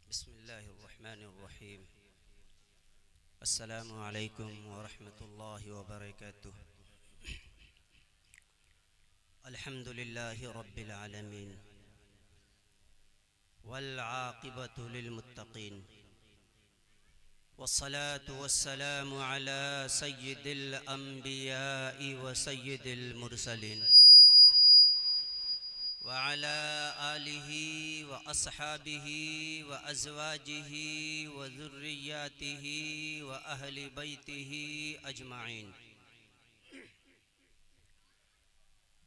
बिस्मिल्लाहिर्रहमानिर्रहीम। अस्सलामु अलैकुम वरहमतुल्लाहि वबरकातुह। अल्हम्दुलिल्लाहि रब्बिल आलमीन वल आक़िबतु लिल मुत्तक़ीन वस्सलातु वस्सलामु अला सय्यिदिल अंबियाइ व सय्यिदिल मुरसलीन व अला आलिहि व अस्हाबिहि व अज़वाजिहि व ज़ुर्रिय्यातिहि व अहलि बैतिहि अजमाइन।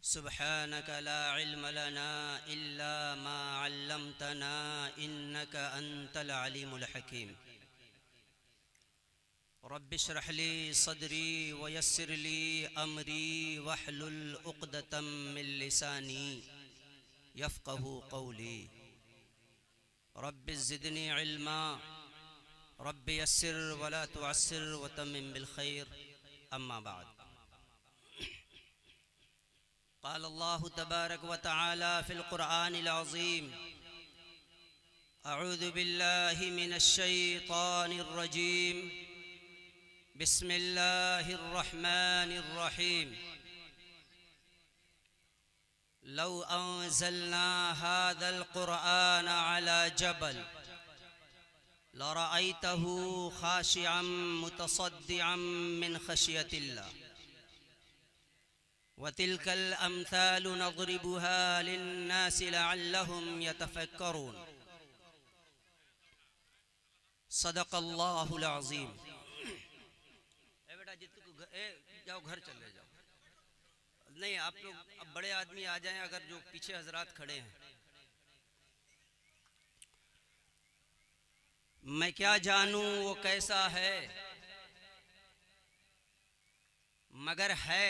सुब्हानक ला इल्म लना इल्ला मा अल्लमतना इन्नक अंतल अलीमुल हकीम। रब्बि इश्रह ली सदरी व यस्सिर ली अमरी वहलुल उक़दतम मिन लिसानी यफ़क़हू क़ौली। रब्बि ज़िदनी इल्मा रब्बि यस्सिर वला तुअस्सिर व तम्मिम बिल खैर। अम्मा बाद। क़ाल अल्लाहु तबारक व तआला फ़िल क़ुरआनिल अज़ीम अऊज़ु बिल्लाहि मिनश शैतानिर रजीम बिस्मिल्लाहिर रहमानिर रहीम। लौ अंज़लना हाज़ल क़ुरआन अला जबल लरअयतहु ख़ाशिअम मुतसद्दिअम मिन ख़शियतिल्लाह वतिल्कल अम्सालु नज़रिबुहा लिन्नासि लअल्लहुम यतफ़क्करून। सदक़ल्लाहुल अज़ीम। बेटा जाओ घर चले जाओ। नहीं, आप लोग अब बड़े आदमी आ जाएं, अगर जो पीछे हजरात खड़े हैं। मैं क्या जानूं वो कैसा है, मगर है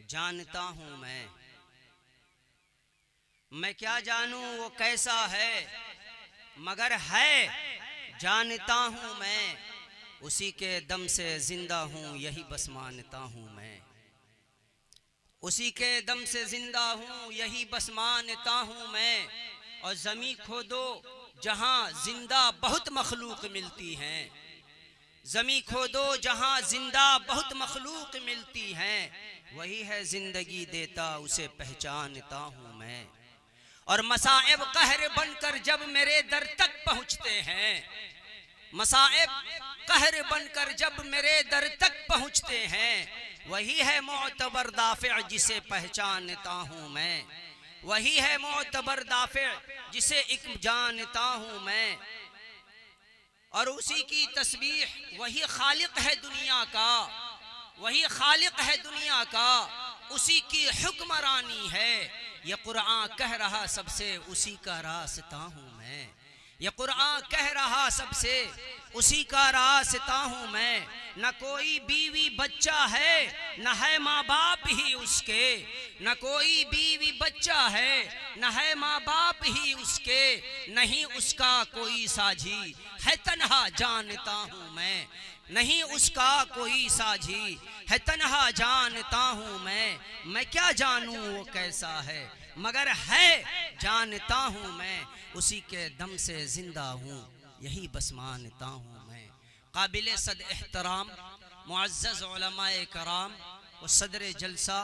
जानता हूं मैं। मैं क्या जानूं वो कैसा है, मगर है जानता हूं मैं। उसी के दम से जिंदा हूं यही बस मानता हूं मैं। उसी के दम से जिंदा हूँ यही बस मानता हूँ मैं। और ज़मीं खोदो जहाँ जिंदा बहुत मखलूक मिलती हैं। ज़मीं खोदो जहाँ जिंदा बहुत मखलूक मिलती हैं। वही है जिंदगी देता उसे पहचानता हूँ मैं। और मसाइब कहर बनकर जब मेरे दर तक पहुँचते हैं, मसाइब कहर बनकर जब मेरे दर तक पहुँचते हैं, वही है मोअतबर दाफ़िअ जिसे पहचानता हूँ मैं। वही है मोअतबर दाफ़िअ जिसे एक जानता हूँ मैं। और उसी की तस्बीह, वही खालिक है दुनिया का, वही खालिक है दुनिया का, उसी की हुक्मरानी है। ये कुरान कह रहा सबसे उसी का रास्ता हूँ मैं। ये कुरान कह रहा सबसे उसी का रास्ता हूँ मैं। न कोई बीवी बच्चा है न है माँ बाप ही उसके। न कोई बीवी बच्चा है न है माँ बाप ही उसके। नहीं उसका कोई साझी है तन्हा जानता हूँ मैं। नहीं उसका कोई साझी है तन्हा जानता हूँ मैं। मैं क्या जानूँ वो कैसा है, मगर है जानता हूँ मैं। उसी के दम से जिंदा हूँ यही बस मानता हूँ मैं। काबिल सद एहतराम मुअज़्ज़ज़ उलमाए कराम व सदर जलसा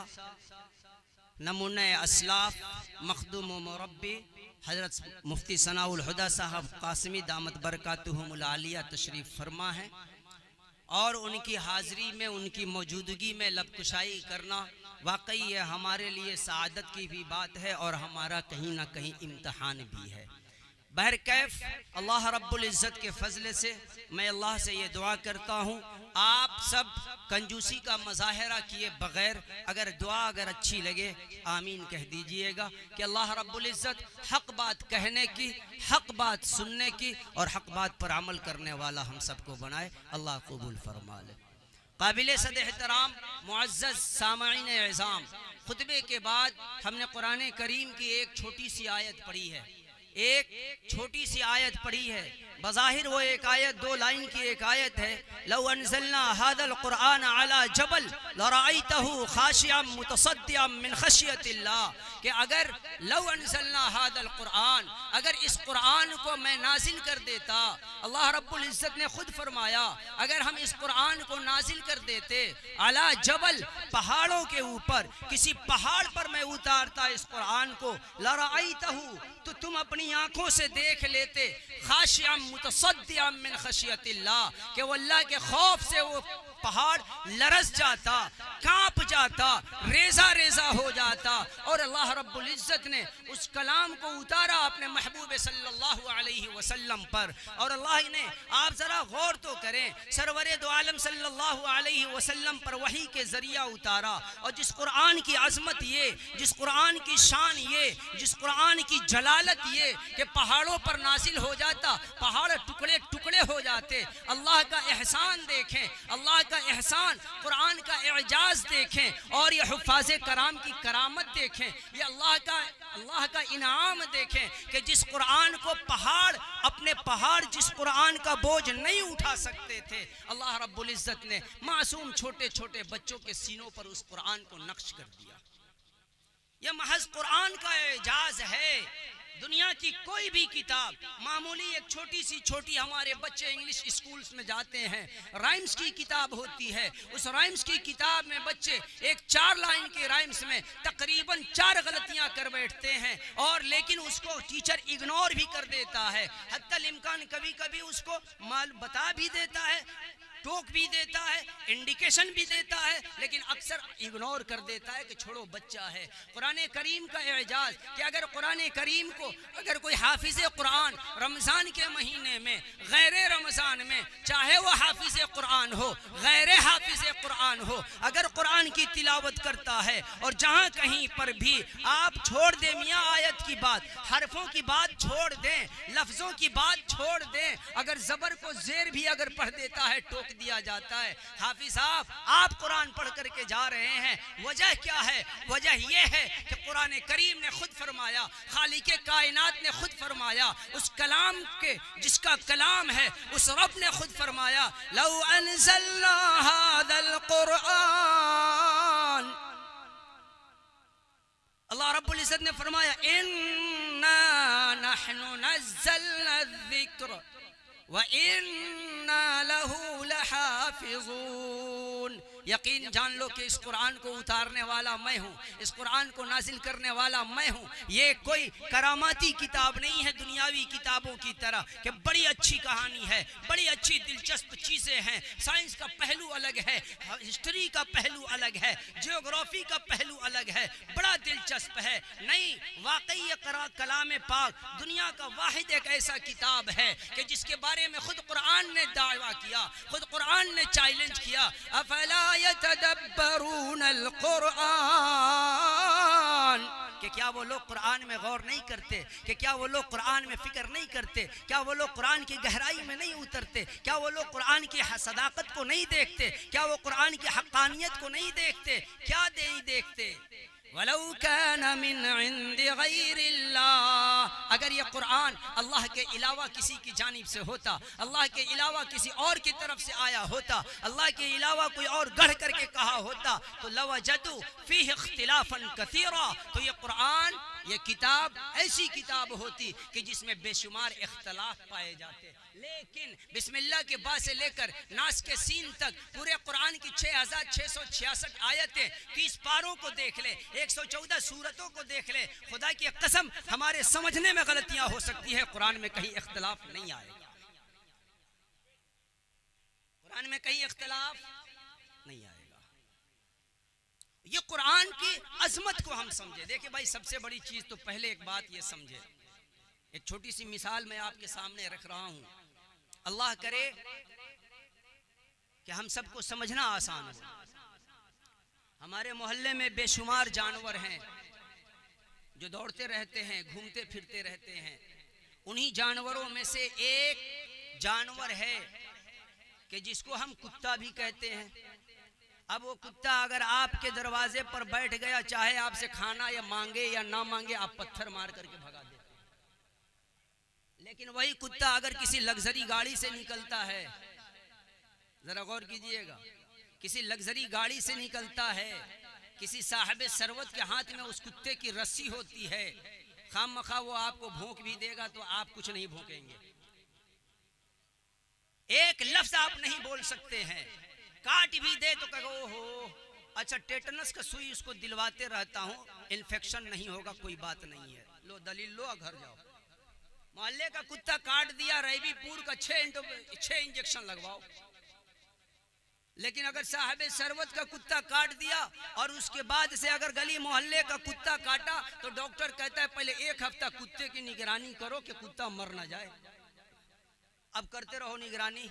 नमूने असलाफ मखदूम व मुरब्बी हज़रत मुफ्ती सनाउल हुदा साहब कासिमी दामत बरकातुहुमुल आलिया तशरीफ़ फरमा है। और उनकी हाज़िरी में, उनकी मौजूदगी में लबकुशाई करना वाकई ये हमारे लिए सआदत की भी बात है और हमारा कहीं ना कहीं इम्तहान भी है। बहरकैफ अल्लाह रब्बुल इज़्ज़त के फ़ज़ल से मैं अल्लाह से ये दुआ करता हूँ, आप सब कंजूसी का मज़ाहिरा किए बग़ैर अगर दुआ अगर अच्छी लगे आमीन कह दीजिएगा कि अल्लाह रब्बुल इज़्ज़त हक़ बात कहने की, हक़ बात सुनने की और हक़ बात पर अमल करने वाला हम सबको बनाए। अल्लाह कबूल फरमा ले। काबिल सद एहतराम मुअज़्ज़ज़ सामईन इज़ाम, खुतबे के बाद हमने कुरान करीम की एक छोटी सी आयत पढ़ी है। एक छोटी सी आयत पढ़ी है बज़ाहिर वो एक आयत 2 लाइन की एक आयत है, लौ अनज़लना हादल कुरआन अला जबल लरअयतहु खाशिअम मुतसद्दिअम मिन खशियतिल्लाह, कि अगर लौ अनज़लना हादल कुरआन, अगर इस कुरआन को मैं नाजिल कर देता, अल्लाह रब्बुल इज़्ज़त ने खुद फरमाया अगर हम इस कुरआन को नाजिल कर देते अला जबल, पहाड़ों के ऊपर, किसी पहाड़ पर मैं उतारता इस कुरआन को, लरअयतहु, तो तुम अपनी आंखों से देख लेते, खाशिअम मुतसद्दिअम मिन खशियतिल्लाह, कि वो अल्लाह के खौफ से वो पहाड़ लरस जाता, कांप जाता, रेजा रेजा हो जाता। और अल्लाह रब्बुल इज़्ज़त ने उस कलाम को उतारा अपने महबूब सल्लल्लाहु अलैहि वसल्लम पर। और अल्लाह ने, आप जरा गौर तो करें, सरवरे दो आलम सल्लल्लाहु अलैहि वसल्लम पर वही के जरिया उतारा। और जिस कुरान की अजमत ये, जिस कुरान की शान ये, जिस कुरान की जलालत ये कि पहाड़ों पर नासिल हो जाता, पहाड़ टुकड़े टुकड़े हो जाते। अल्लाह का एहसान देखें, अल्लाह का एहसान, कुरान का एजाज देखें, और ये हुफ़ाज़े कराम की करामत देखें, ये अल्लाह का इनाम देखें कि जिस कुरान को पहाड़, अपने पहाड़ जिस कुरान का बोझ नहीं उठा सकते थे, अल्लाह रब्बुल इज़्ज़त ने मासूम छोटे छोटे बच्चों के सीनों पर उस कुरान को नक्श कर दिया। यह महज कुरान का एजाज है। दुनिया की कोई भी किताब, मामूली एक छोटी हमारे बच्चे इंग्लिश स्कूल्स में जाते हैं, राइम्स की किताब होती है, उस राइम्स की किताब में बच्चे एक 4 लाइन के राइम्स में तकरीबन 4 गलतियां कर बैठते हैं, और लेकिन उसको टीचर इग्नोर भी कर देता है। हत्तल इम्कान कभी कभी उसको माल बता भी देता है, टोक भी देता है, इंडिकेशन भी देता है, लेकिन अक्सर इग्नोर कर देता है कि छोड़ो बच्चा है। कुरान करीम का एजाज कि अगर कुरान करीम को अगर कोई हाफिज कुरान रमज़ान के महीने में, गैर रमज़ान में, चाहे वो हाफिज कुरान हो, गैर हाफिज कुरान हो, अगर कुरान की तिलावत करता है और जहाँ कहीं पर भी आप छोड़ दें मियाँ आयत की बात, हरफों की बात छोड़ दें, लफ्ज़ों की बात छोड़ दें, अगर ज़बर को ज़ेर भी अगर पढ़ देता है टोक दिया जाता है। हाफिज साहब, आप कुरान पढ़ करके जा रहे हैं, वजह क्या है? वजह यह है कि कुरान करीम ने खुद फरमाया, खालिके कायनात ने खुद फरमाया, उस कलाम के जिसका कलाम है उस रब ने खुद फरमाया, लौ अनज़लना हादल कुरआन, अल्लाह रब्बुल इज़्ज़त ने फरमाया, इन्ना नहनु नज़्ज़लना ज़िक्र व इन्ना लहू लहाफ़िज़ून। यकीन जान लो कि इस कुरान को उतारने वाला मैं हूँ, इस कुरान को नाजिल करने वाला मैं हूँ। ये कोई करामाती किताब नहीं है दुनियावी किताबों की तरह कि बड़ी अच्छी कहानी है, बड़ी अच्छी दिलचस्प चीज़ें हैं, साइंस का पहलू अलग है, हिस्ट्री का पहलू अलग है, जियोग्राफी का पहलू अलग है, बड़ा दिलचस्प है। नहीं, वाकई कलाम पाक दुनिया का वाहिद एक ऐसा किताब है कि जिसके बारे में खुद कुरान ने दावा किया, खुद कुरान ने चैलेंज किया, अफला यतदब्बरून अल कुरान, कि क्या वो लोग कुरान में गौर नहीं करते, कि क्या वो लोग कुरान में फिक्र नहीं करते, क्या वो लोग कुरान की गहराई में नहीं उतरते, क्या वो लोग कुरान की सदाकत को नहीं देखते, क्या वो कुरान की हक्कानियत को नहीं देखते, क्या नहीं देखते। वलौ कान मिन इंदि गैरिल्लाह, अगर ये कुरान अल्लाह के अलावा किसी की जानिब से होता, अल्लाह के अलावा किसी और की तरफ से आया होता, अल्लाह के अलावा कोई और गढ़ करके कहा होता, तो लवजदू फीह इख्तिलाफन कसीरा, तो ये कुरान, ये किताब ऐसी किताब होती कि जिसमें बेशुमार इख्तलाफ पाए जाते। लेकिन बिस्मिल्लाह के बा से लेकर नास के सीन तक पूरे कुरान की 6666 आयतें, 30 पारों को देख ले, 114 सूरतों को देख ले, खुदा की कसम हमारे समझने में गलतियां हो सकती है, कुरान में कहीं इख्तलाफ नहीं आएगा, कुरान में कहीं इख्तलाफ नहीं आएगा। ये कुरान की अजमत को हम समझे। देखिए भाई, सबसे बड़ी चीज तो पहले एक बात ये समझे, एक छोटी सी मिसाल मैं आपके सामने रख रहा हूं, अल्लाह करे कि हम सबको समझना आसान हो। हमारे मोहल्ले में बेशुमार जानवर हैं जो दौड़ते रहते हैं, घूमते फिरते रहते हैं। उन्हीं जानवरों में से एक जानवर है कि जिसको हम कुत्ता भी कहते हैं। अब वो कुत्ता अगर आपके दरवाजे पर बैठ गया, चाहे आपसे खाना या मांगे या ना मांगे, आप पत्थर मार करके भगा देते हैं। लेकिन वही कुत्ता अगर किसी लग्जरी गाड़ी से निकलता है, जरा गौर कीजिएगा, किसी लग्जरी गाड़ी से निकलता है, किसी साहब सरवत के हाथ में उस कुत्ते की रस्सी होती है, खामखा वो आपको भौंक भी देगा तो आप कुछ नहीं भौंकेंगे, एक लफ्ज आप नहीं बोल सकते हैं। काट भी दे तो कहो ओहो अच्छा टेटनस का सुई उसको दिलवाते रहता हूं, इन्फेक्शन नहीं होगा, कोई बात नहीं है, लो दलील लो घर जाओ। मोहल्ले का कुत्ता काट दिया, रैबीपुर का 6 इंजेक्शन लगवाओ। लेकिन अगर साहब सरवत का कुत्ता काट दिया और उसके बाद से अगर गली मोहल्ले का कुत्ता काटा तो डॉक्टर कहता है पहले 1 हफ्ता कुत्ते की निगरानी करो कि कुत्ता मर ना जाए। अब करते रहो निगरानी।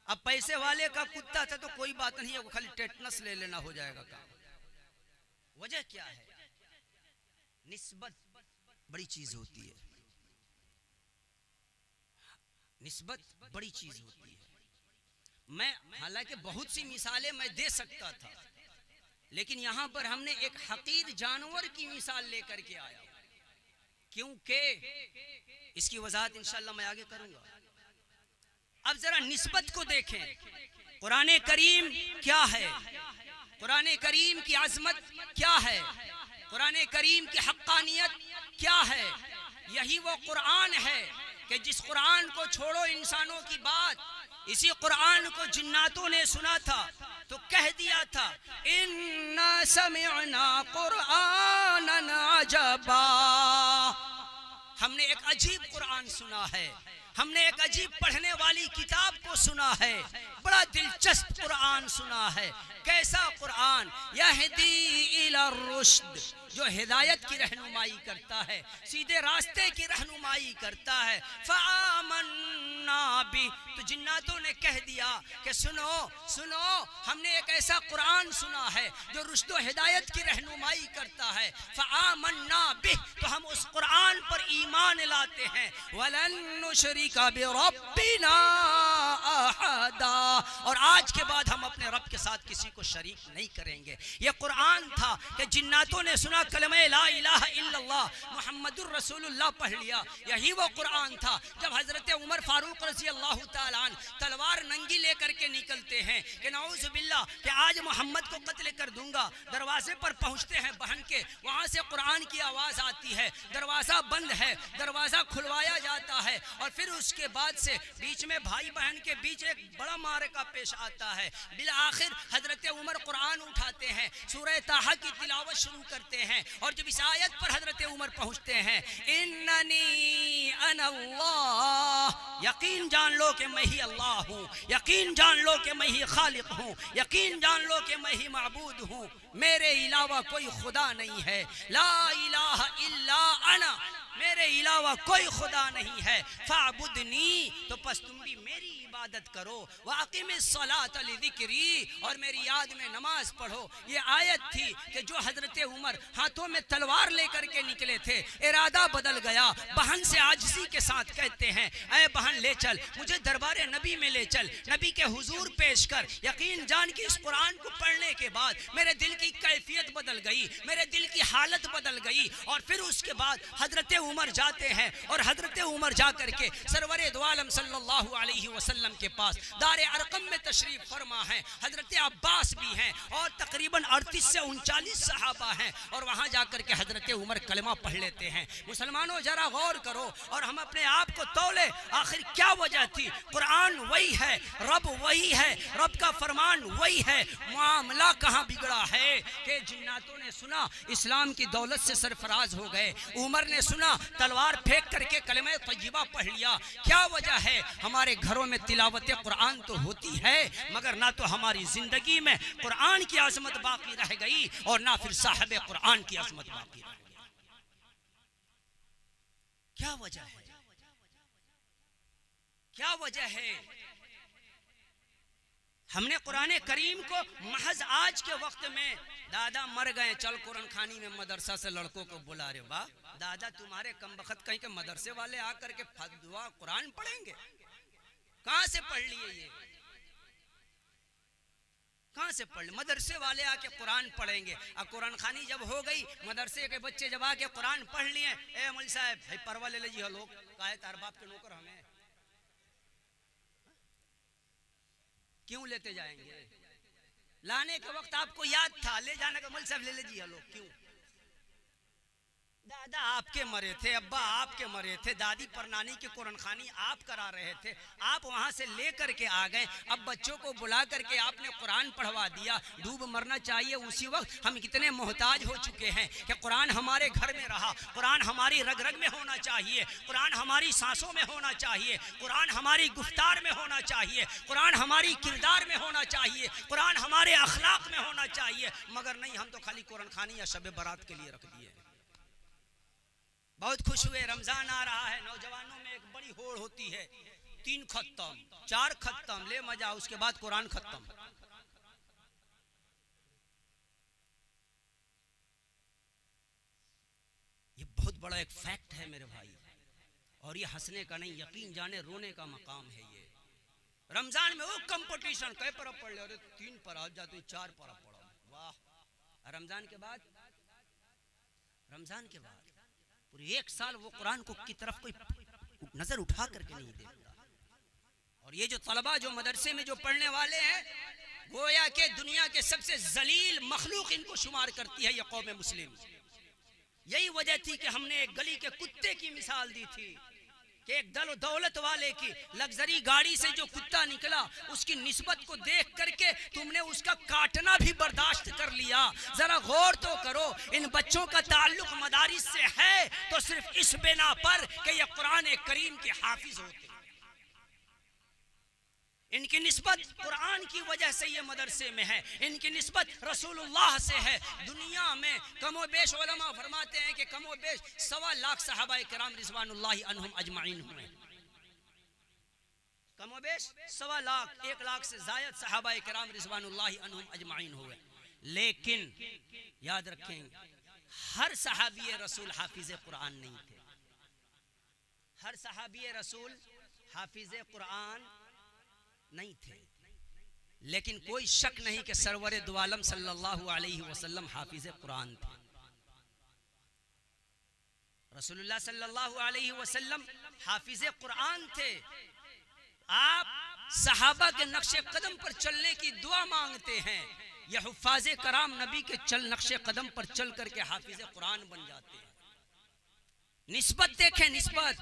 अब पैसे वाले का कुत्ता था तो कोई बात नहीं है, वो खाली टेटनस ले लेना हो जाएगा काम। वजह क्या है? निस्बत बड़ी चीज होती है, निस्बत बड़ी चीज होती है। मैं हालांकि बहुत सी मिसालें मैं दे सकता था, लेकिन यहां पर हमने एक हकीर जानवर की मिसाल लेकर के आया, क्योंकि इसकी वजाहत इंशाअल्लाह मैं आगे करूंगा। अब जरा निस्बत को देखें, कुरान करीम क्या है, कुरान करीम की अजमत क्या है, कुरान करीम की हक्कानियत क्या है। यही वो कुरान है कि जिस कुरान को छोड़ो इंसानों की बात, इसी कुरान को जिन्नातों ने सुना था तो कह दिया था इन्ना समिअना कुरानन अजबा, हमने एक अजीब कुरान सुना है, हमने एक अजीब पढ़ने वाली किताब को सुना है, बड़ा दिलचस्प कुरान सुना है। कैसा कुरान? यहदी इला रुश्द, जो हिदायत की रहनुमाई करता है, सीधे रास्ते की रहनुमाई करता है। फ़आमन्ना बि, तो जिन्नातों ने कह दिया कि सुनो सुनो, हमने एक ऐसा कुरान सुना है जो रुश्द व हिदायत की रहनुमाई करता है। फ़आमन्ना बि, तो हम उस कुरान पर ईमान लाते हैं। वलन नुशरिका बिरब्बिना अहदा, और आज के बाद हम अपने रब के साथ किसी को शरीक नहीं करेंगे। ये कुरान था कि जिन्नातों ने सुना कलमे ला इलाहा इल्लल्लाह मुहम्मदुर रसूलुल्लाह पढ़ लिया। यही वो कुरान था जब हजरत उमर फारूक रज़ी अल्लाह ताला अन्हु तलवार नंगी लेकर के निकलते हैं कि नाऊज़ु बिल्लाह कि आज मोहम्मद को कत्ल कर दूंगा। दरवाजे पर पहुंचते हैं बहन के, वहां से कुरान की आवाज आती है, दरवाजा बंद है, दरवाजा खुलवाया जाता है और फिर उसके बाद से बीच में भाई बहन के बीच एक बड़ा मारका पेश आता है। बिल आखिर हजरत उमर कुरान उठाते हैं, सूरह ताहा की तिलावत शुरू करते हैं और जब इस आयत पर हजरत उमर पहुंचते हैं इन्ननी अनल्लाह, यकीन जान लो कि मैं ही अल्लाह हूँ, यकीन जान लो कि मैं ही खालिक हूँ, यकीन जान लो कि मैं ही माबूद हूँ, मेरे अलावा कोई खुदा नहीं है। ला इलाहा इल्ला अना, मेरे अलावा कोई खुदा नहीं है। फाबुदनी, तो बस तुम भी मेरी इबादत करो। वाक़िमिस सलात लिज़िक्री, और मेरी याद में नमाज पढ़ो। ये आयत थी कि जो हजरत उमर हाथों में तलवार लेकर के निकले थे, इरादा बदल गया। बहन से आजिज़ी के साथ कहते हैं ऐ बहन ले चल, मुझे दरबार नबी में ले चल, नबी के हुजूर पेश कर। यकीन जान कि इस कुरान को पढ़ने के बाद मेरे दिल की कैफियत बदल गई, मेरे दिल की हालत बदल गई। और फिर उसके बाद हजरत उमर जाते हैं और हजरत उमर जाकर के सरवरे दो आलम सल्लल्लाहु अलैहि वसल्लम के पास दारे अरकम में तशरीफ फरमा है। हजरत अब्बास भी हैं और तकरीबन 38 से 39 सहाबा हैं और वहां जाकर के हजरत उमर कलमा पढ़ लेते हैं। मुसलमानों जरा गौर करो और हम अपने आप को तौले, आखिर क्या वजह थी? कुरान वही है, रब वही है, रब का फरमान वही है। मामला कहाँ बिगड़ा है कि जिन्नातों ने सुना इस्लाम की दौलत से सरफराज हो गए, उमर ने सुना तलवार फेंक करके कलमे तय्यबा पढ़ लिया। क्या वजह है? हमारे घरों में तिलावत कुरान तो होती है मगर ना तो हमारी जिंदगी में कुरान की अजमत बाकी रह गई और ना फिर साहिब कुरान की अजमत बाकी रह गई। क्या वजह है? क्या वजह है? हमने कुरान करीम को महज आज के वक्त में, दादा मर गए चल कुरान खानी में मदरसा से लड़कों को बुला रहे, वाह दादा तुम्हारे कम बखत कहीं के मदरसे वाले आकर के फतवा कुरान पढ़ेंगे, कहां से पढ़ लिए ये? कहाँ से पढ़ ले? मदरसे वाले आके कुरान पढ़ेंगे। अब कुरान खानी जब हो गई, मदरसे के बच्चे जब आके कुरान पढ़ लिए, ए मौलवी साहब भाई परवा ले लीजिए लोग, काहे तार बाप के नौकर हमें क्यों लेते जाएंगे? लाने के वक्त आपको याद था, ले जाने का मौलवी साहब ले लीजिए लोग, क्यों? दादा आपके मरे थे, अब्बा आपके मरे थे, दादी परनानी की कुरान खानी आप करा रहे थे, आप वहां से लेकर के आ गए, अब बच्चों को बुला करके आपने कुरान पढ़वा दिया। डूब मरना चाहिए उसी वक्त। हम कितने मोहताज हो चुके हैं कि कुरान हमारे घर में रहा, कुरान हमारी रग रग में होना चाहिए, कुरान हमारी सांसों में होना चाहिए, कुरान हमारी गुफ्तार में होना चाहिए, कुरान हमारी किरदार में होना चाहिए, कुरान हमारे अखलाक में होना चाहिए। मगर नहीं, हम तो खाली कुरान खानी या शब बारात के लिए रख दिए। बहुत खुश हुए, रमजान आ रहा है, नौजवानों में एक बड़ी होड़ होती है, 3 खत्म 4 खत्म, ले मजा, उसके बाद कुरान खत्म। ये बहुत बड़ा एक फैक्ट है मेरे भाई, और ये हंसने का नहीं, यकीन जाने रोने का मकाम है ये। रमजान में वो कंपटीशन, कई पर पढ़ ले, 3 पर आ जाते 4 पर पढ़ो, वाह। रमजान के बाद पूरे 1 साल वो कुरान को की तरफ कोई नजर उठा करके नहीं देखता। और ये जो तलबा जो मदरसे में जो पढ़ने वाले हैं, गोया के दुनिया के सबसे जलील मखलूक इनको शुमार करती है ये कौम मुस्लिम। यही वजह थी कि हमने एक गली के कुत्ते की मिसाल दी थी कि एक दल दौलत वाले की लग्जरी गाड़ी से जो कुत्ता निकला, उसकी निस्बत को देख करके तुमने उसका काटना भी बर्दाश्त कर लिया। जरा गौर तो करो, इन बच्चों का ताल्लुक मदारिस से है तो सिर्फ इस बिना पर कि ये कुरान करीम के हाफिज होते, इनकी निस्बत कुरान की वजह से ये मदरसे में है, इनकी निस्बत रसूलुल्लाह से है। दुनिया में कमोबेश उलमा फरमाते हैं कि कमोबेश 1.25 लाख सहाबाए किराम रिज़वानुल्लाहि अन्हुम अजमाइन हुए, कमोबेश 1.25 लाख, 1 लाख से ज़ायद सहाबाए किराम रिज़वानुल्लाहि अन्हुम अजमाइन हुए। लेकिन याद रखें, हर सहाबी रसूल हाफिज कुरान नहीं थे, हर सहाबी रसूल हाफिज कुरान नहीं थे। लेकिन कोई शक नहीं कि सरवर दो आलम सल्लल्लाहु अलैहि वसल्लम हाफिज कुरान थे। रसूलुल्लाह सल्लल्लाहु अलैहि वसल्लम हाफिज कुरान थे। आप सहाबा के नक्शे कदम पर चलने की दुआ मांगते हैं, ये हुफ्फाज़े कराम नबी के नक्शे कदम पर चल करके हाफिज कुरान बन जाते हैं। निस्बत देखें, निस्बत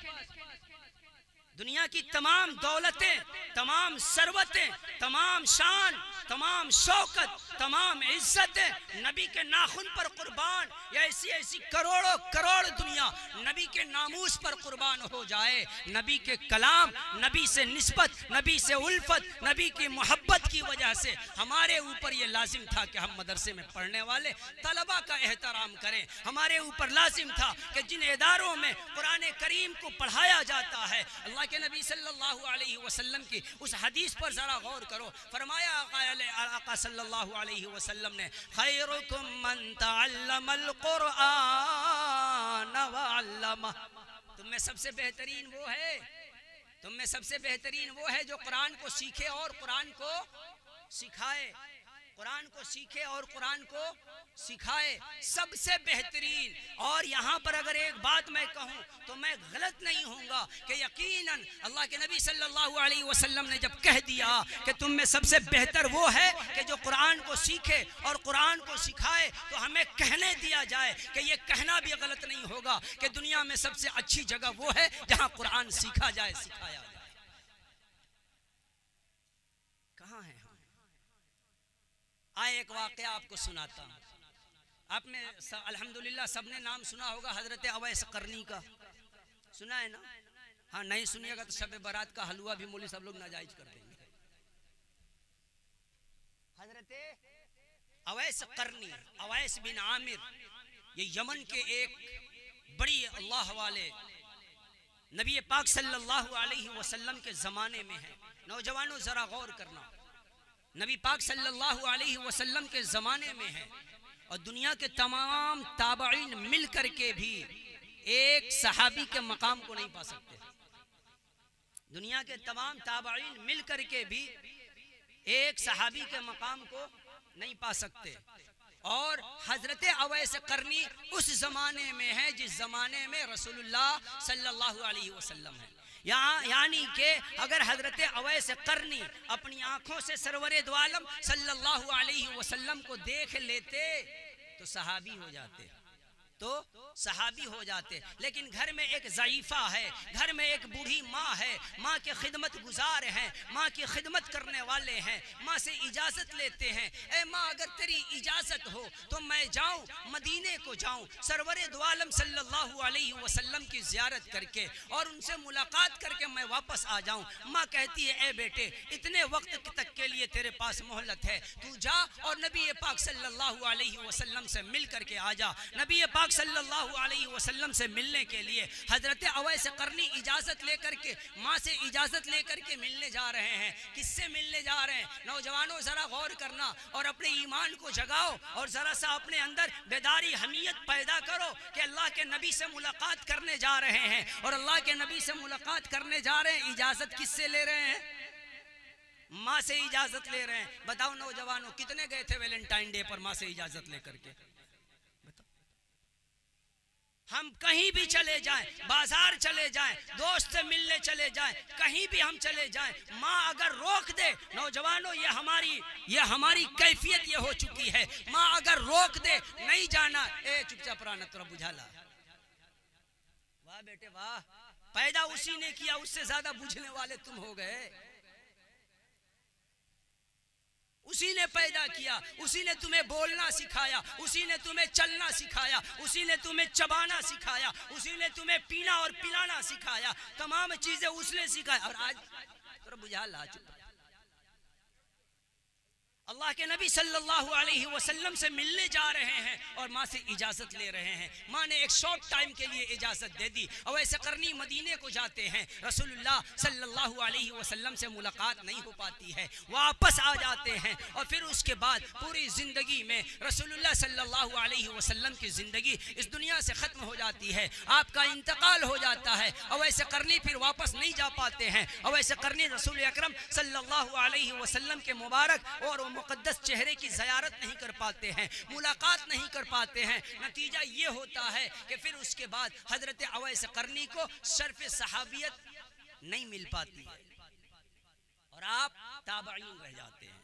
दुनिया की तमाम दौलतें, तमाम सरवतें, तमाम शान, तमाम शौकत, तमाम इज्जतें नबी के नाखून पर कुर्बान, या ऐसी ऐसी करोड़ों करोड़ दुनिया नबी के नामूस पर कुर्बान हो जाए। नबी के कलाम, नबी से निस्बत, नबी से उल्फत, नबी की मोहब्बत की वजह से हमारे ऊपर ये लाजिम था कि हम मदरसे में पढ़ने वाले तलबा का एहतराम करें। हमारे ऊपर लाजिम था कि जिन इदारों में कुरान करीम को पढ़ाया जाता है, अल्लाह के नबी सल्लल्लाहु अलैहि वसल्लम की उस हदीस पर जरा गौर करो। फरमाया आका सल्लल्लाहु अलैहि वसल्लम ने, खैरुकुम मन तअल्लमल कुरआन व अल्लमा, तुम में सबसे बेहतरीन वो है, तुम में सबसे बेहतरीन वो है जो कुरान को सीखे और कुरान को सिखाए, कुरान को सीखे और कुरान को सिखाए, सबसे बेहतरीन। और यहाँ पर अगर एक बात मैं कहूँ तो मैं गलत नहीं होऊंगा कि यकीनन अल्लाह के नबी सल्लल्लाहु अलैहि वसल्लम ने जब कह दिया कि तुम में सबसे बेहतर वो है कि जो कुरान को सीखे और कुरान को सिखाए, तो हमें कहने दिया जाए कि ये कहना भी गलत नहीं होगा कि दुनिया में सबसे अच्छी जगह वो है जहाँ कुरान सीखा जाए, सिखाया जाए। कहाँ है? आए एक वाक़या आपको सुनाता हूँ। आपने अल्हम्दुलिल्लाह सबने नाम सुना होगा हजरत अवैस करनी का, सुना है ना? हाँ, नहीं सुनिएगा तो शब बारात का हलवा भी मौलवी सब लोग नाजायज कर देंगे। हजरत अवैस करनी, अवैस बिन आमिर, ये यमन के एक बड़ी अल्लाह वाले नबी पाक सल्लल्लाहु अलैहि वसल्लम के ज़माने में है। नौजवानों जरा गौर करना, नबी पाक सल्लल्लाहु अलैहि वसल्लम के ज़माने में है और दुनिया के तमाम ताबईन मिल करके भी एक सहाबी के मकाम को नहीं पा सकते। दुनिया के तमाम ताबईन मिल करके भी एक सहाबी के मकाम को नहीं पा सकते। और हजरत अवैस करनी उस जमाने में है जिस जमाने में रसूलुल्लाह सल्लल्लाहु अलैहि वसल्लम है। यानी कि अगर हजरत अवैस करनी अपनी आंखों से सरवरे दो आलम सल्लल्लाहु अलैहि वसल्लम को देख लेते तो सहाबी हो जाते, तो सहाबी हो जाते। लेकिन घर में एक ज़ईफ़ा है, घर में एक बूढ़ी माँ है, माँ के खिदमत गुजार हैं, माँ की खिदमत करने वाले हैं, माँ से इजाज़त लेते हैं। ए माँ, अगर तेरी इजाज़त हो तो मैं जाऊँ, मदीने को जाऊँ, सरवरे दो आलम सल्लल्लाहु अलैहि वसल्लम की ज़ियारत करके और उनसे मुलाकात करके मैं वापस आ जाऊँ। माँ कहती है, ए बेटे, इतने वक्त तक के लिए तेरे पास मोहलत है, तू जा और नबी पाक सल्लल्लाहु अलैहि वसल्लम से मिल करके आ जा। नबी पाक सल्लल्लाहु अलैहि वसल्लम से मिलने के लिए हजरत अवैस करनी इजाजत लेकर के, माँ से इजाजत लेकर के मिलने जा रहे हैं। किससे मिलने जा रहे हैं? नौजवानों, जरा गौर करना और अपने ईमान को जगाओ और जरा सा अपने अंदर बेदारी हमीयत पैदा करो कि अल्लाह के नबी से मुलाकात करने जा रहे हैं। और अल्लाह के नबी से मुलाकात करने जा रहे हैं, इजाजत किससे ले रहे हैं? माँ से इजाजत ले रहे हैं। बताओ नौजवानों, कितने गए थे वैलेंटाइन डे पर माँ से इजाजत लेकर के? हम कहीं भी चले जाएं, बाजार चले जाएं, दोस्त से मिलने चले जाएं, कहीं भी हम चले जाएं, माँ अगर रोक दे, नौजवानों, ये हमारी कैफियत ये हो चुकी है। माँ अगर रोक दे, नहीं जाना, ए चुपचाप रहना, तोरा बुझाला। वाह बेटे वाह, पैदा उसी ने किया, उससे ज्यादा बुझने वाले तुम हो गए। उसी ने पैदा किया, उसी ने तुम्हें बोलना सिखाया, उसी ने तुम्हें चलना सिखाया, उसी ने तुम्हें चबाना सिखाया, उसी ने तुम्हें पीना और पिलाना सिखाया, तमाम चीजें उसने सिखाया। और आज तो बुझा ला, अल्लाह के नबी सल्लल्लाहु अलैहि वसल्लम से मिलने जा रहे हैं और माँ से इजाज़त ले रहे हैं। माँ ने एक शॉर्ट टाइम के लिए इजाज़त दे दी। अवैस करनी मदीने को जाते हैं, रसूलुल्लाह सल्लल्लाहु अलैहि वसल्लम से मुलाकात नहीं हो पाती है, वापस आ जाते हैं। और फिर उसके बाद पूरी ज़िंदगी में रसूलुल्लाह सल्लल्लाहु अलैहि वसल्लम की ज़िंदगी इस दुनिया से ख़त्म हो जाती है, आपका इंतकाल हो जाता है। अवैस करनी फिर वापस नहीं जा पाते हैं। अवैस करनी रसूल अकरम सल्लल्लाहु अलैहि वसल्लम के मुबारक और मुकद्दस चेहरे की ज़ियारत नहीं कर पाते हैं, मुलाकात नहीं कर पाते हैं। नतीजा ये होता है कि फिर उसके बाद हजरत अवैस करनी को शर्फ सहाबियत नहीं मिल पाती है और आप ताबईन रह जाते हैं।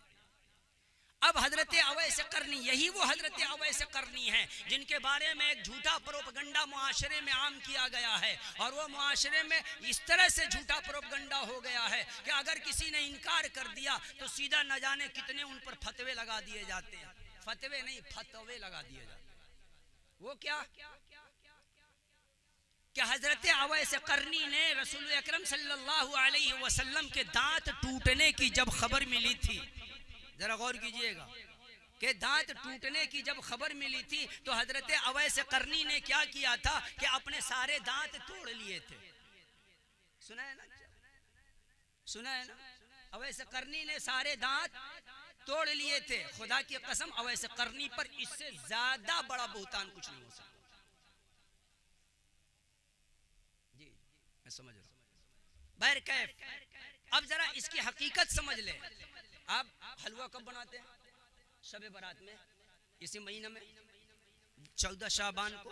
अब हजरत अवैस करनी, यही वो हजरत अवैस करनी है जिनके बारे में एक झूठा प्रोपगंडा मुआशरे में आम किया गया है। और वो मुआशरे में इस तरह से झूठा प्रोपगंडा हो गया है कि अगर किसी ने इनकार कर दिया तो सीधा न जाने कितने उन पर फतवे लगा दिए जाते हैं। फतवे नहीं, फतवे लगा दिए जाते हैं। वो क्या हजरत अवैस करनी ने रसूल अकरम सल्लल्लाहु अलैहि वसल्लम के दांत टूटने की जब खबर मिली थी, जरा गौर कीजिएगा कि दांत टूटने की जब खबर मिली थी तो हजरत अवैस करनी ने क्या किया था कि अपने सारे दांत तोड़ लिए थे। सुना है ना, सुना है ना? अवैस करनी ने सारे दांत तोड़ लिए थे। खुदा की कसम, अवैस करनी पर इससे ज्यादा बड़ा बुहतान कुछ नहीं हो सकता। जी मैं समझ रहा हूं। बहरकैफ अब जरा इसकी हकीकत समझ ले। आप हलवा कब बनाते हैं? शबे बारात में, इसी महीने में 14 शाबान को।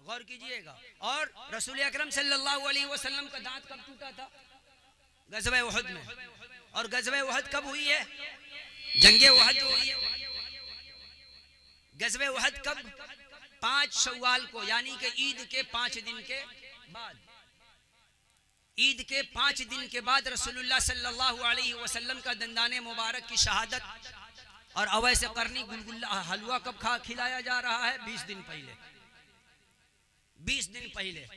गौर कीजिएगा। और रसूल अकरम सल्लल्लाहु अलैहि वसल्लम का दांत कब टूटा था? गज़वे उहद में। और गज़वे उहद कब हुई है? जंगे उहद हुई है। गज़वे उहद कब? 5 शव्वाल को, यानी कि ईद के 5 दिन के बाद। ईद के 5 दिन के बाद रसूलुल्लाह सल्लल्लाहु अलैहि वसल्लम का दंदाने मुबारक की शहादत। और अवैस करनी गुलगुल्ला हलवा कब खिलाया जा रहा है? 20 दिन पहले। 20 दिन पहले।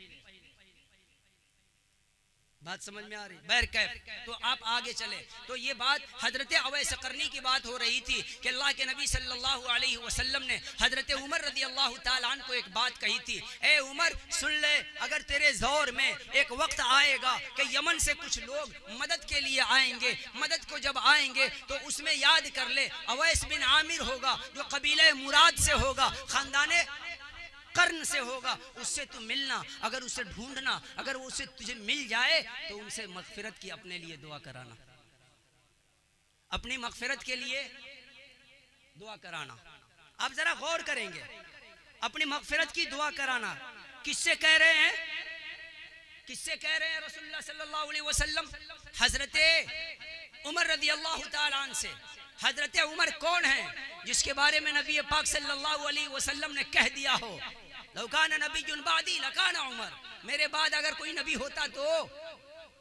बात समझ में आ रही? बहरकैफ तो आप आगे चले तो ये बात हजरत अवैस करनी की बात हो रही थी कि अल्लाह के नबी सल्लल्लाहु अलैहि वसल्लम ने हजरत उमर रदी अल्लाह ताला अन्हु को एक बात कही थी। ए उमर सुन ले, अगर तेरे दौर में एक वक्त आएगा कि यमन से कुछ लोग मदद के लिए आएंगे, मदद को जब आएंगे तो उसमें याद कर ले अवैस बिन आमिर होगा जो कबीले मुराद से होगा, खानदाने कर्न से होगा, उससे तू मिलना, अगर उसे ढूंढना, अगर उसे तुझे मिल जाए तो उनसे मगफिरत की अपने लिए दुआ कराना। अपनी मगफिरत के लिए दुआ कराना। आप जरा गौर करेंगे, अपनी मगफिरत की दुआ कराना किससे कह रहे हैं? किससे कह रहे हैं? रसूलुल्लाह सल्लल्लाहु अलैहि वसल्लम हजरत उमर रज़ी अल्लाह ताला अन्हु से। हजरत उमर कौन है? जिसके बारे में नबी पाक सल्लल्लाहु अलैहि वसल्लम ने कह दिया हो, लौ काना नबियुन बादी लकाना उमर, मेरे बाद अगर कोई नबी होता तो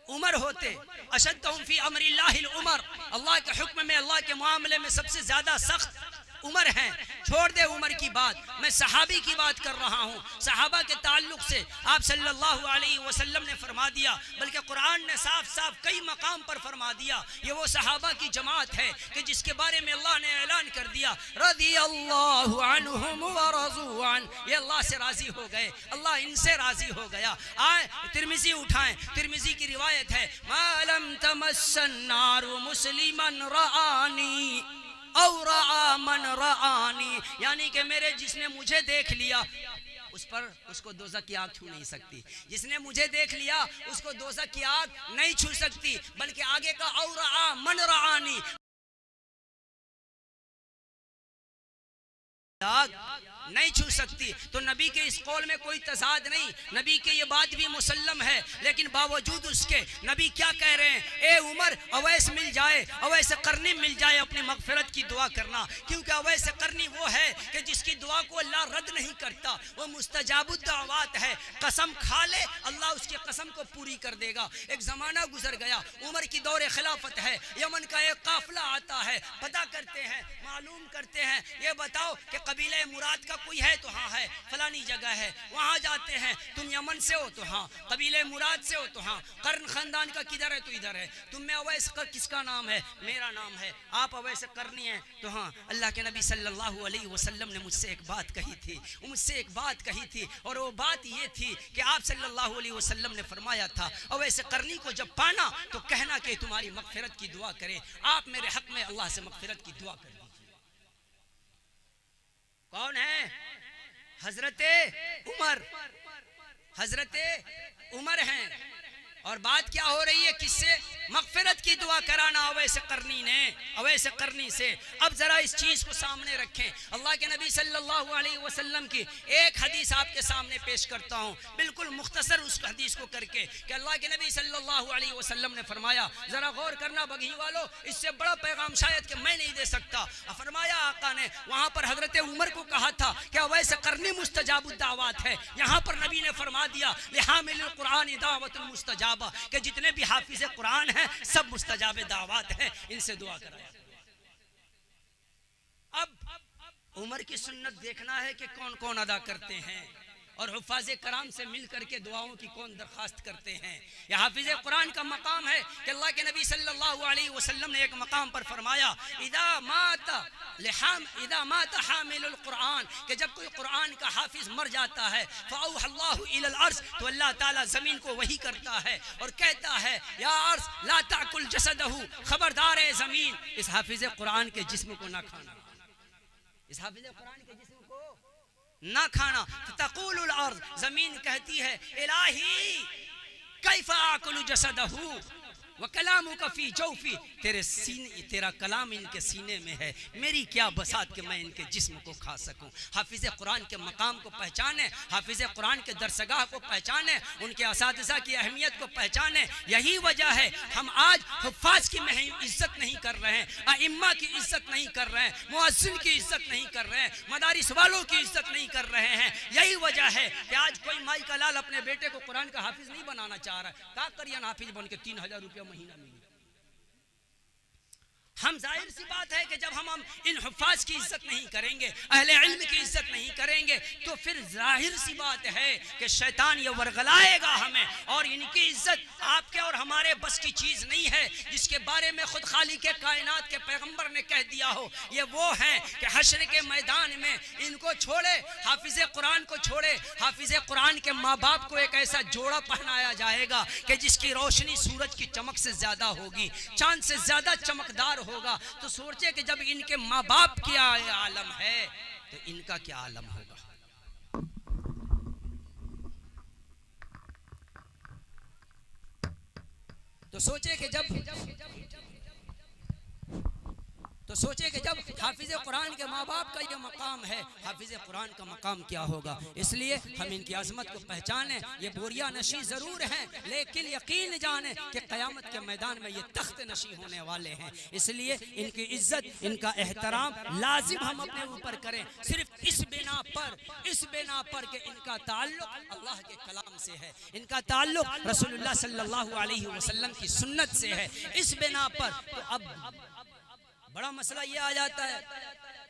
उमर होते। अशद्दहुम फी अमरिल्लाहिल उमर, अल्लाह के हुक्म में, अल्लाह के मामले में सबसे ज्यादा सख्त उमर हैं। छोड़ दे उमर की बात, मैं सहाबी की बात कर रहा हूँ। सहाबा के ताल्लुक से आप सल्लल्लाहु अलैहि वसल्लम ने फरमा दिया, बल्कि कुरान ने साफ साफ कई मकाम पर फरमा दिया, ये वो सहाबा की जमात है कि जिसके बारे में अल्लाह ने ऐलान कर दिया, रज़ियल्लाहु अन्हुम व रज़ू अन, ये अल्लाह से राजी हो गए, अल्लाह इनसे राजी हो गया। आए तिर्मिज़ी उठाएं, तिर्मिज़ी की रिवायत है, मालम तमस्सन नारु मुस्लिमन रआनी और मन रआनी, यानी कि मेरे जिसने मुझे देख लिया उस पर उसको दोज़ख की आग छू नहीं सकती। जिसने मुझे देख लिया उसको दोज़ख की आग नहीं छू सकती, बल्कि आगे का और मन रआनी, नहीं छू सकती। तो नबी के इस कौल में कोई तजाद नहीं, नबी के ये बात भी मुसल्लम है, लेकिन बावजूद उसके नबी क्या कह रहे हैं? ए उमर, अवैस मिल जाए, अवैस करनी मिल जाए, अपनी मगफिरत की दुआ करना, क्योंकि अवैस करनी वो है कि जिसकी दुआ को अल्लाह रद्द नहीं करता, वो मुस्तजाबुद्दावात है। कसम खा ले, अल्लाह उसकी कसम को पूरी कर देगा। एक ज़माना गुजर गया, उमर की दौरे खिलाफत है, यमन का एक काफिला आता है, पता करते हैं, मालूम करते हैं, ये बताओ कि कबीले मुराद का कोई है? तो हाँ है, फलानी जगह है, वहाँ जाते हैं। तुम यमन से हो? तो हाँ। कबीले मुराद से हो? तो हाँ। कर्न खानदान का किधर है? तो इधर है। तुम में अवैस किसका नाम है? मेरा नाम है। आप अवैस करनी है? तो हाँ। अल्लाह के नबी सल्लल्लाहु अलैहि वसल्लम ने मुझसे एक बात कही थी, मुझसे एक बात कही थी, और वो बात ये थी कि आप सल्लल्लाहु अलैहि वसल्लम ने फरमाया था, अवैस करनी को जब पाना तो कहना कि तुम्हारी मगफिरत की दुआ करें। आप मेरे हक में अल्लाह से मगफिरत की दुआ करें। कौन है? हजरते उमर, हजरते उमर हैं। और बात क्या हो रही है? किससे? मगफिरत की दुआ कराना अवैस करनी ने, अवैस करनी से। अब जरा इस चीज को सामने रखें। अल्लाह के नबी सल्लल्लाहु अलैहि वसल्लम की एक हदीस आपके सामने पेश करता हूं, बिल्कुल मुख्तसर उस हदीस को करके, कि अल्लाह के नबी सल्लल्लाहु अलैहि वसल्लम ने फरमाया, जरा गौर करना बगी वालों, इससे बड़ा पैगाम शायद कि मैं नहीं दे सकता। फरमाया आका ने, वहां पर हजरत उमर को कहा था कि अवैस करनी मुस्तजाबुद दावत है, यहां पर नबी ने फरमा दिया, लिहामिल कुरान दावतुल मुस्तजाब, कि जितने भी हाफिज कुरान हैं सब मुस्तजाबे दावत हैं, इनसे दुआ कराया। अब उमर की सुन्नत देखना है कि कौन कौन अदा करते हैं, और हुफ़ाज़े कराम से मिल करके दुआओं की कौन दरखास्त करते हैं। यह हाफिज कुरान का मकाम है कि अल्लाह के नबी सल्लल्लाहु अलैहि वसल्लम ने एक मकाम पर फरमाया, इदा मात हामिलुल कुरान, कि जब कोई कुरान का हाफिज मर जाता है, फ़अौहल्लाहु इलल अर्ज़, तो अल्लाह ताला ज़मीन को वही करता है और कहता है, या अर्ज़ ला ताकुल जसदहु, खबरदार है ज़मीन, इस हाफिज कुरान के जिस्म को ना खाना, इस हाफिज कुरान के जिस्म को ना खाना। तक़ूलुल अर्ज़, जमीन कहती है, इलाही कैफ़ा आकुलु जसदहु व कलामुका फी जौफी, तेरे सीने, तेरा कलाम इनके सीने में है, मेरी क्या बसात कि मैं इनके जिस्म को खा सकूं। हाफिज़ कुरान के मकाम को पहचाने, हाफिज़ कुरान के दरसगाह को पहचाने, उनके असातिज़ा की अहमियत को पहचाने। यही वजह है हम आज हुफ़ाज़ की इज्जत नहीं कर रहे हैं, अइम्मा की इज्जत नहीं कर रहे हैं, मुअज्जिन की इज्जत नहीं कर रहे हैं, मदारिस वालों की इज्जत नहीं कर रहे हैं। यही वजह है कि आज कोई माई का लाल अपने बेटे को कुरान का हाफिज नहीं बनाना चाह रहा है। क्या करिए हाफिज बन के 3000 रुपया महीना मिले। हम जाहिर सी बात है कि जब हम इन हुफ़ाज़ की इज्जत नहीं करेंगे, अहले इल्म की इज्जत नहीं करेंगे, तो फिर जाहिर सी बात है कि शैतान ये वर्गलाएगा हमें, और इनकी इज्जत आपके और हमारे बस की चीज़ नहीं है, जिसके बारे में खुद खालिक कायनात के पैगंबर ने कह दिया हो। ये वो हैं कि हश्र के मैदान में इनको छोड़े, हाफिज़ कुरान को छोड़े, हाफिज़ कुरान के माँ बाप को एक ऐसा जोड़ा पहनाया जाएगा कि जिसकी रोशनी सूरज की चमक से ज्यादा होगी, चांद से ज्यादा चमकदार होगा। तो सोचे कि जब इनके माँ बाप की आलम है तो इनका क्या आलम होगा। तो सोचे कि जब तो सोचे कि जब हाफिज कुरान के माँ बाप का ये मकाम है, हाफिज कुरान का मकाम क्या होगा। इसलिए हम इनकी अजमत को पहचाने। ये बोरिया नशी ज़रूर हैं, लेकिन यकीन जाने कि क़यामत के मैदान में ये तख्त नशी होने वाले हैं। इसलिए इनकी इज्जत, इनका एहतराम लाजिम हम अपने ऊपर करें, सिर्फ इस बिना पर कि इनका ताल्लुक अल्लाह के कलाम से है, इनका ताल्लुक रसूलुल्लाह सल्लल्लाहु अलैहि वसल्लम की सुन्नत से है। इस बिना पर तो अब बड़ा मसला ये आ जाता है,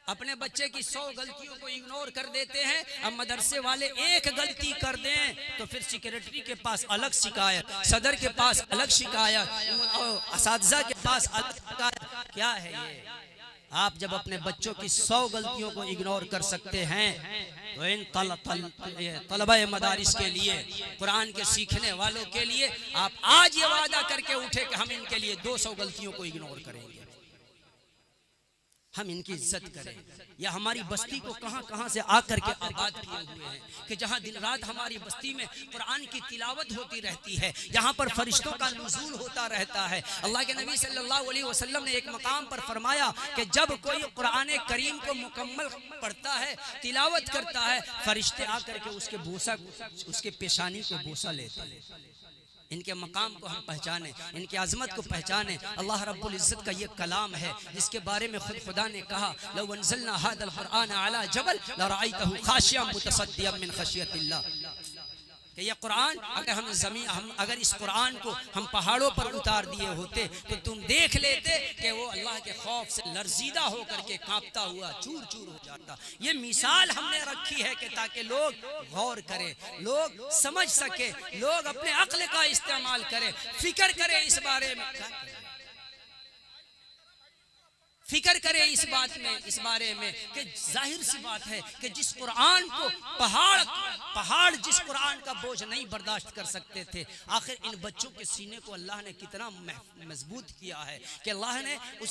अपने बच्चे की 100 गलतियों को इग्नोर कर देते हैं। अब मदरसे वाले एक गलती कर दें तो फिर सेक्रेटरी के पास अलग शिकायत, सदर के पास अलग शिकायत, असातिज़ा के पास अलग शिकायत। क्या है ये? आप जब अपने बच्चों की 100 गलतियों को इग्नोर कर सकते हैं तो इन तलबा मदारिस के लिए, कुरान के सीखने वालों के लिए आप आज ये वादा करके उठे कि हम इनके लिए 200 गलतियों को इग्नोर करेंगे, हम इनकी इज्जत करें। या हमारी बस्ती को कहां से आकर के आबाद किए हुए हैं कि जहां दिन रात हमारी बस्ती में कुरान की तिलावत होती रहती है, यहाँ पर फरिश्तों का नुज़ूल होता रहता है। अल्लाह के नबी सल्लल्लाहु अलैहि वसल्लम ने एक मकाम पर फरमाया कि जब कोई कुरान करीम को मुकम्मल पढ़ता है, तिलावत करता है, फरिश्ते आकर के उसके पेशानी को बोसा लेते हैं। इनके मकाम को हम पहचाने, इनकी अज़मत को पहचाने। अल्लाह रब्बुल इज़्ज़त का ये कलाम है जिसके बारे में खुदा ने कहा, लौ अंज़लना हाज़ल क़ुरआन अला जबल लरअयतहु ख़ाशिअम मुतसद्दिअम मिन ख़शियतिल्लाह। कि ये कुरान अगर इस कुरान को हम पहाड़ों पर उतार दिए होते तो तुम देख लेते कि वो अल्लाह के खौफ से लरजीदा होकर के कांपता हुआ चूर चूर हो जाता। ये मिसाल हमने रखी है कि ताकि लोग गौर करें, लोग समझ सके, लोग अपने अक्ल का इस्तेमाल करें, फिक्र करें इस बारे में, फिक्र करे इस बारे में कि जाहिर सी बात है कि जिस कुरान को पहाड़ जिस कुरान का बोझ नहीं बर्दाश्त कर सकते थे, आखिर इन बच्चों के सीने को अल्लाह ने कितना मजबूत किया है कि अल्लाह ने